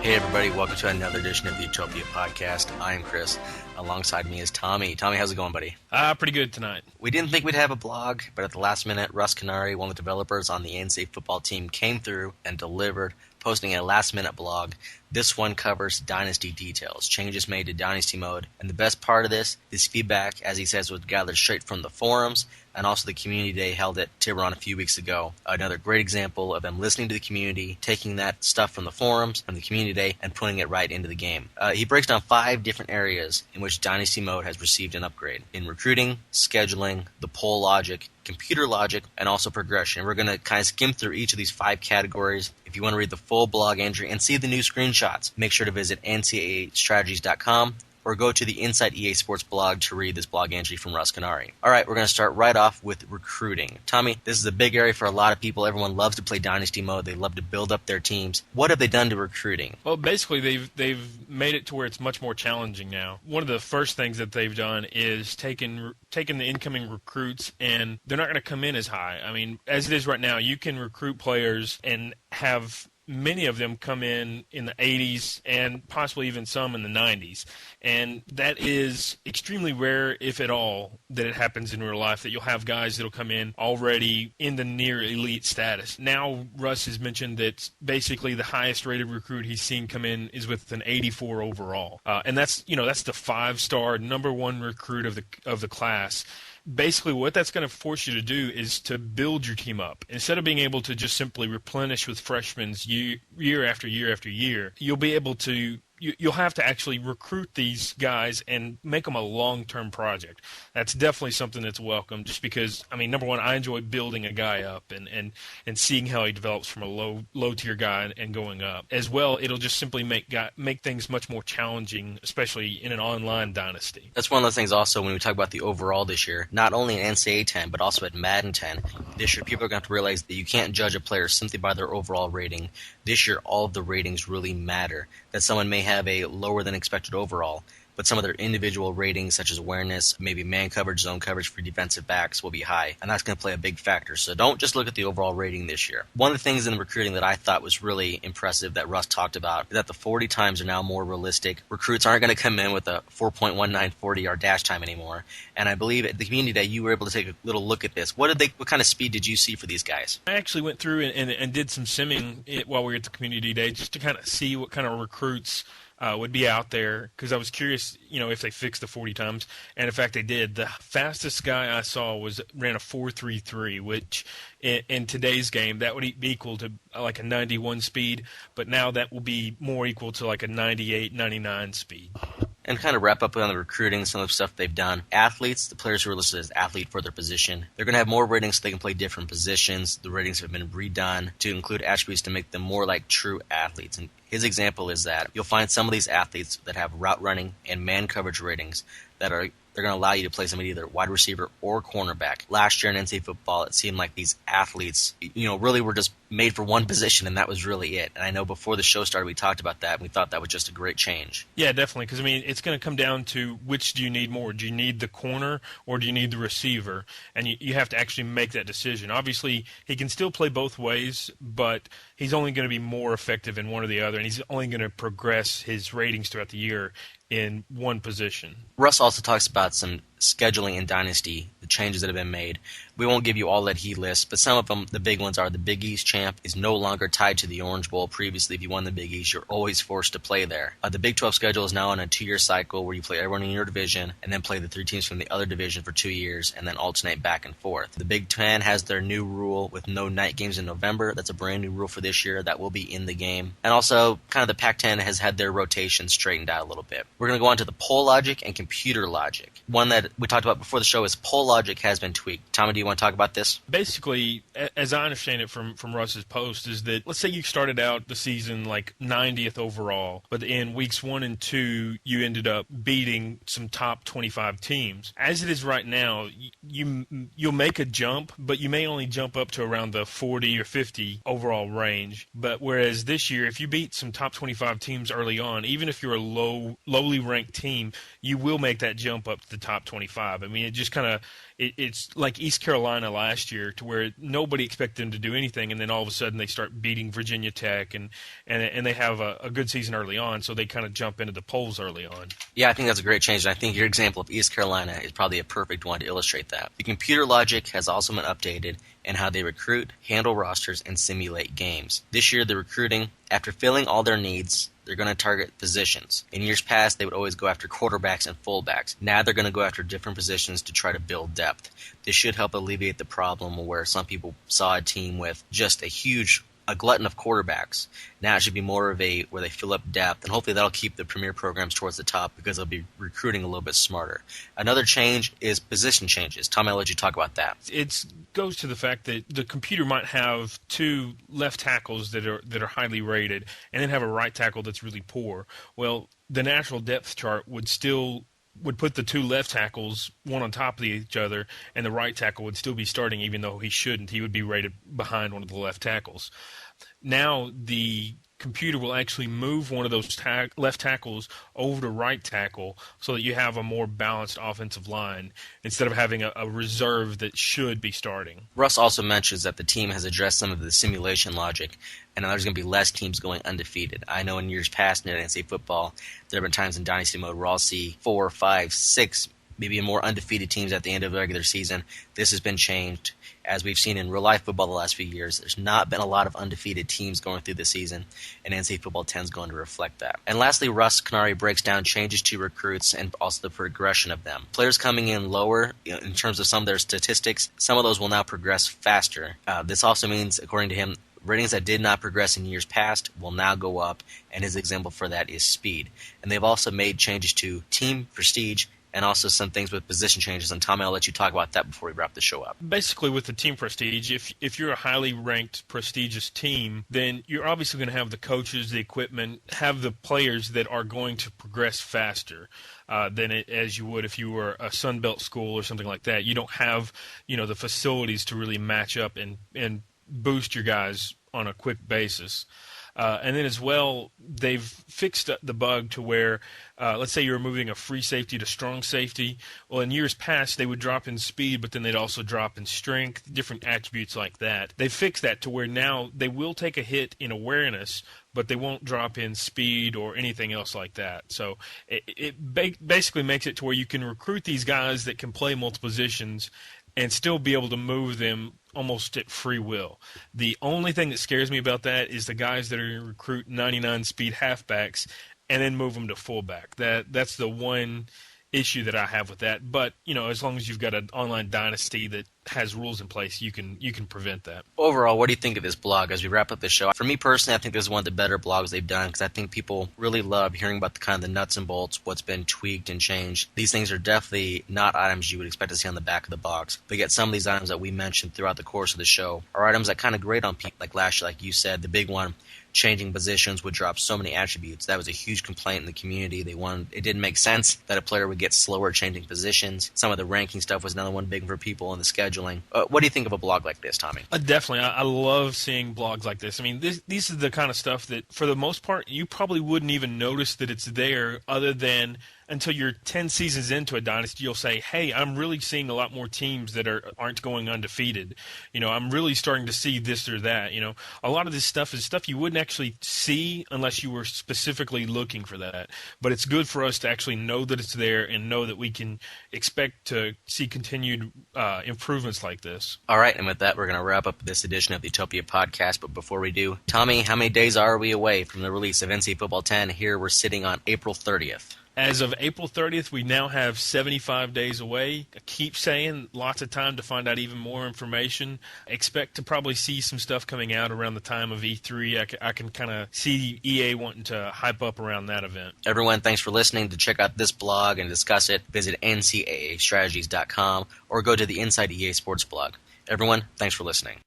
Hey everybody, welcome to another edition of the Utopia podcast. I am Chris. Alongside me is Tommy. Tommy, how's it going, buddy? Pretty good tonight. We didn't think we'd have a blog, but at the last minute, Russ Canary, one of the developers on the NCAA Football team, came through and delivered, posting a last-minute blog. This one covers Dynasty details, changes made to Dynasty Mode, and the best part of this feedback, as he says, was gathered straight from the forums and also the community day held at Tiburon a few weeks ago. Another great example of them listening to the community, taking that stuff from the forums, from the community day, and putting it right into the game. He breaks down 5 different areas in which Dynasty Mode has received an upgrade. In recruiting, scheduling, the poll logic, computer logic, and also progression. We're going to kind of skim through each of these 5 categories. If you want to read the full blog entry and see the new screenshots, make sure to visit ncaaStrategies.com or go to the Inside EA Sports blog to read this blog entry from Russ Canary. All right, we're going to start right off with recruiting. Tommy, this is a big area for a lot of people. Everyone loves to play Dynasty Mode. They love to build up their teams. What have they done to recruiting? Well, basically, they've made it to where it's much more challenging now. One of the first things that they've done is taken the incoming recruits, and they're not going to come in as high. I mean, as it is right now, you can recruit players and have many of them come in the 80s and possibly even some in the 90s. And that is extremely rare, if at all, that it happens in real life, that you'll have guys that will come in already in the near elite status. Now, Russ has mentioned that basically the highest rated recruit he's seen come in is with an 84 overall. And that's the 5-star number 1 recruit of the class. Basically, what that's going to force you to do is to build your team up. Instead of being able to just simply replenish with freshmen year after year after year, you'll be able to you'll have to actually recruit these guys and make them a long-term project. That's definitely something that's welcome, just because, I mean, number one, I enjoy building a guy up and seeing how he develops from a low-tier guy and going up. As well, it'll just simply make things much more challenging, especially in an online dynasty. That's one of the things also when we talk about the overall this year, not only in NCAA 10, but also at Madden 10. This year, people are going to have to realize that you can't judge a player simply by their overall rating. This year, all of the ratings really matter. That someone may have a lower than expected overall, but some of their individual ratings, such as awareness, maybe man coverage, zone coverage for defensive backs, will be high, and that's going to play a big factor. So don't just look at the overall rating this year. One of the things in recruiting that I thought was really impressive that Russ talked about is that the 40 times are now more realistic. Recruits aren't going to come in with a 4.19 40-yard dash time anymore, and I believe at the community day you were able to take a little look at this. What kind of speed did you see for these guys? I actually went through and did some simming while we were at the community day just to kind of see what kind of recruits would be out there, because I was curious, if they fixed the 40 times, and in fact they did. The fastest guy I saw ran a 4.33, which in today's game that would be equal to like a 91 speed, but now that will be more equal to like a 98, 99 speed. And kind of wrap up on the recruiting, some of the stuff they've done. Athletes, the players who are listed as athlete for their position, they're going to have more ratings so they can play different positions. The ratings have been redone to include attributes to make them more like true athletes. And his example is that you'll find some of these athletes that have route running and man coverage ratings that they're going to allow you to play somebody either wide receiver or cornerback. Last year in NCAA football, it seemed like these athletes, really were just made for one position, and that was really it. And I know before the show started, we talked about that, and we thought that was just a great change. Yeah, definitely, because, it's going to come down to which do you need more. Do you need the corner or do you need the receiver? And you have to actually make that decision. Obviously, he can still play both ways, but he's only going to be more effective in one or the other, and he's only going to progress his ratings throughout the year in one position. Russ also talks about some scheduling in Dynasty, the changes that have been made. We won't give you all that he lists, but some of them, the big ones are the Big East champ is no longer tied to the Orange Bowl. Previously, if you won the Big East, you're always forced to play there. The Big 12 schedule is now on a 2-year cycle where you play everyone in your division and then play the 3 teams from the other division for 2 years and then alternate back and forth. The Big 10 has their new rule with no night games in November. That's a brand new rule for this year that will be in the game. And also, kind of the Pac-10 has had their rotation straightened out a little bit. We're going to go on to the poll logic and computer logic. One that we talked about before the show is poll logic has been tweaked. Tommy, do you want to talk about this? Basically, as I understand it from Russ's post, is that let's say you started out the season like 90th overall, but in weeks 1 and 2, you ended up beating some top 25 teams. As it is right now, you'll make a jump, but you may only jump up to around the 40 or 50 overall range. But whereas this year, if you beat some top 25 teams early on, even if you're a lowly ranked team, you will make that jump up to the top 25. 25. I mean, it just kind of it's like East Carolina last year, to where nobody expected them to do anything, and then all of a sudden they start beating Virginia Tech, and they have a good season early on, so they kind of jump into the polls early on. Yeah, I think that's a great change, and I think your example of East Carolina is probably a perfect one to illustrate that. The computer logic has also been updated in how they recruit, handle rosters, and simulate games. This year, the recruiting, after filling all their needs, they're going to target positions. In years past, they would always go after quarterbacks and fullbacks. Now they're going to go after different positions to try to build depth. This should help alleviate the problem where some people saw a team with just a glutton of quarterbacks. Now it should be more of a where they fill up depth, and hopefully that'll keep the premier programs towards the top because they'll be recruiting a little bit smarter. Another change is position changes. Tom, I'll let you talk about that. It goes to the fact that the computer might have two left tackles that are highly rated, and then have a right tackle that's really poor. Well, the natural depth chart would put the two left tackles one on top of each other, and the right tackle would still be starting even though he shouldn't. He would be rated behind one of the left tackles. Now the computer will actually move one of those left tackles over to right tackle so that you have a more balanced offensive line instead of having a reserve that should be starting. Russ also mentions that the team has addressed some of the simulation logic, and there's going to be less teams going undefeated. I know in years past in NCAA football, there have been times in Dynasty Mode where I'll see 4, 5, 6, maybe more undefeated teams at the end of the regular season. This has been changed. As we've seen in real-life football the last few years, there's not been a lot of undefeated teams going through the season, and NCAA Football 10 is going to reflect that. And lastly, Russ Canary breaks down changes to recruits and also the progression of them. Players coming in lower in terms of some of their statistics, some of those will now progress faster. This also means, according to him, ratings that did not progress in years past will now go up, and his example for that is speed. And they've also made changes to team prestige and also some things with position changes. And Tommy, I'll let you talk about that before we wrap the show up. Basically, with the team prestige, if you're a highly ranked, prestigious team, then you're obviously going to have the coaches, the equipment, have the players that are going to progress faster than as you would if you were a Sun Belt school or something like that. You don't have, the facilities to really match up and boost your guys on a quick basis. And then as well, they've fixed the bug to where, let's say you're moving a free safety to strong safety. Well, in years past, they would drop in speed, but then they'd also drop in strength, different attributes like that. They fixed that to where now they will take a hit in awareness, but they won't drop in speed or anything else like that. So it basically makes it to where you can recruit these guys that can play multiple positions and still be able to move them almost at free will. The only thing that scares me about that is the guys that are going to recruit 99 speed halfbacks and then move them to fullback. That's the one issue that I have with that. But, as long as you've got an online dynasty that has rules in place, you can prevent that. Overall, what do you think of this blog as we wrap up the show? For me personally, I think this is one of the better blogs they've done because I think people really love hearing about the kind of the nuts and bolts, what's been tweaked and changed. These things are definitely not items you would expect to see on the back of the box, but yet some of these items that we mentioned throughout the course of the show are items that kind of grate on people. Like last year, like you said, the big one, changing positions would drop so many attributes. That was a huge complaint in the community. It didn't make sense that a player would get slower changing positions. Some of the ranking stuff was another one big one for people in the scheduling. What do you think of a blog like this, Tommy? Definitely. I love seeing blogs like this. I mean, these are the kind of stuff that, for the most part, you probably wouldn't even notice that it's there other than until you're 10 seasons into a dynasty, you'll say, hey, I'm really seeing a lot more teams that aren't going undefeated. I'm really starting to see this or that. A lot of this stuff is stuff you wouldn't actually see unless you were specifically looking for that. But it's good for us to actually know that it's there and know that we can expect to see continued improvements like this. All right, and with that, we're going to wrap up this edition of the Utopia podcast. But before we do, Tommy, how many days are we away from the release of NCAA Football 10? Here we're sitting on April 30th. As of April 30th, we now have 75 days away. I keep saying lots of time to find out even more information. Expect to probably see some stuff coming out around the time of E3. I can kind of see EA wanting to hype up around that event. Everyone, thanks for listening. To check out this blog and discuss it, visit ncaaStrategies.com or go to the Inside EA Sports blog. Everyone, thanks for listening.